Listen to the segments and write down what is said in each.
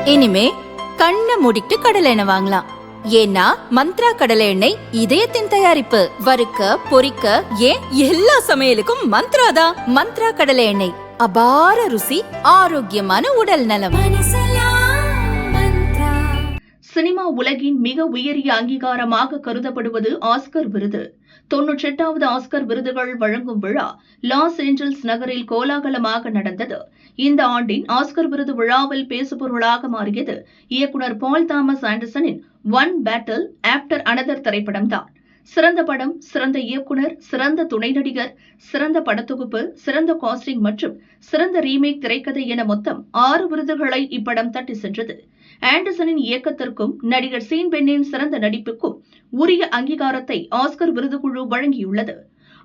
இனிமே கண்ணை மூடிட்டு கடலை எண்ணெய் வாங்கலாம். ஏன்னா மந்த்ரா கடலை எண்ணெய் இதயத்தின் தயாரிப்பு. வறுக்க பொரிக்க ஏன் எல்லா சமையலுக்கும் மந்த்ரா தான். மந்த்ரா கடலை எண்ணெய், அபார ருசி, ஆரோக்கியமான உடல் நலம். சினிமா உலகின் மிக உயரிய அங்கீகாரமாக கருதப்படுவது ஆஸ்கர் விருது. 98வது ஆஸ்கர் விருதுகள் வழங்கும் விழா லாஸ் ஏஞ்சல்ஸ் நகரில் கோலாகலமாக நடந்தது. இந்த ஆண்டின் ஆஸ்கர் விருது விழாவில் பேசுபொருளாக மாறியது இயக்குநர் பால் தாமஸ் ஆண்டர்சனின் ஒன் பேட்டில் ஆஃப்டர் அனதர் திரைப்படம்தான். சிறந்த படம், சிறந்த இயக்குனர், சிறந்த துணை நடிகர், சிறந்த படத்தொகுப்பு, சிறந்த காஸ்டிங் மற்றும் சிறந்த ரீமேக் திரைக்கதை என மொத்தம் 6 விருதுகளை இப்படம் தட்டி சென்றது. ஆண்டர்சனின் இயக்கத்திற்கும் நடிகர் சீன் பென்னின் சிறந்த நடிப்புக்கும் உரிய அங்கீகாரத்தை ஆஸ்கர் விருதுக்குழு வழங்கியுள்ளது.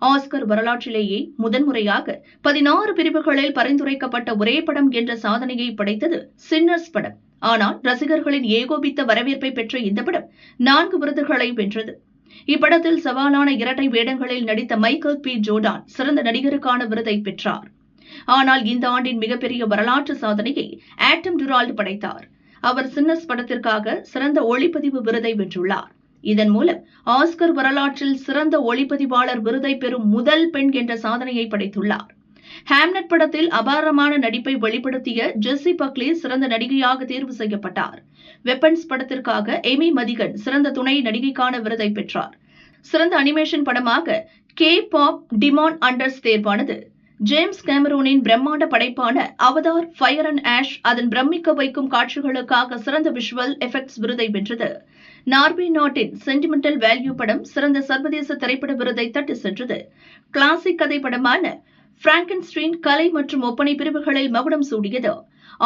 ஆஸ்கர் வரலாற்றிலேயே முதன்முறையாக 16 பிரிவுகளில் பரிந்துரைக்கப்பட்ட ஒரே படம் என்ற சாதனையை படைத்தது சின்னர்ஸ் படம். ஆனால் ரசிகர்களின் ஏகோபித்த வரவேற்பை பெற்ற இந்த படம் 4 விருதுகளை வென்றது. இப்படத்தில் சவாலான இரட்டை வேடங்களில் நடித்த மைக்கேல் பி. ஜோர்டான் சிறந்த நடிகருக்கான விருதை பெற்றார். ஆனால் இந்த ஆண்டின் மிகப்பெரிய வரலாற்று சாதனையை ஆடம் டுரால்ட் படைத்தார். அவர் சின்னர்ஸ் படத்திற்காக சிறந்த ஒளிப்பதிவு விருதை வென்றுள்ளார். இதன் மூலம் ஆஸ்கர் வரலாற்றில் சிறந்த ஒளிப்பதிவாளர் விருதை பெறும் முதல் பெண் என்ற சாதனையை படைத்துள்ளார். ஹாம்லெட் படத்தில் அபாரமான நடிப்பை வெளிப்படுத்திய ஜெஸ்ஸி பக்லி சிறந்த நடிகையாக தேர்வு செய்யப்பட்டார். வெப்பன்ஸ் படத்திற்காக எமி மதிகன் சிறந்த துணை நடிகைக்கான விருதை பெற்றார். சிறந்த அனிமேஷன் படமாக கே பாப் டிமான் அண்டர்ஸ் தேர்வானது. ஜேம்ஸ் கேமரூனின் பிரம்மாண்ட படைப்பான அவதார் ஃபயர் அண்ட் ஆஷ் அதன் பிரமிக்க வைக்கும் காட்சிகளுக்காக சிறந்த விஷுவல் எஃபெக்ட்ஸ் விருதை வென்றது. நார்வே நாட்டின் சென்டிமெண்டல் வேல்யூ படம் சிறந்த சர்வதேச திரைப்பட விருதை தட்டி சென்றது. கிளாசிக் கதை படமான பிராங்கன்ஸ்டீன் கலை மற்றும் ஒப்பனை பிரிவுகளில் மகுடம் சூடியது.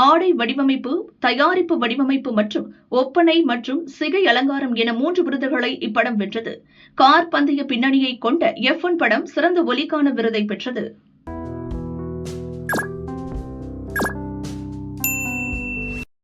ஆடை வடிவமைப்பு, தயாரிப்பு வடிவமைப்பு மற்றும் ஒப்பனை மற்றும் சிகை அலங்காரம் என 3 விருதுகளை இப்படம் வென்றது. கார் பந்தய பின்னணியை கொண்ட F1 படம் சிறந்த ஒலிக்கான விருதை பெற்றது.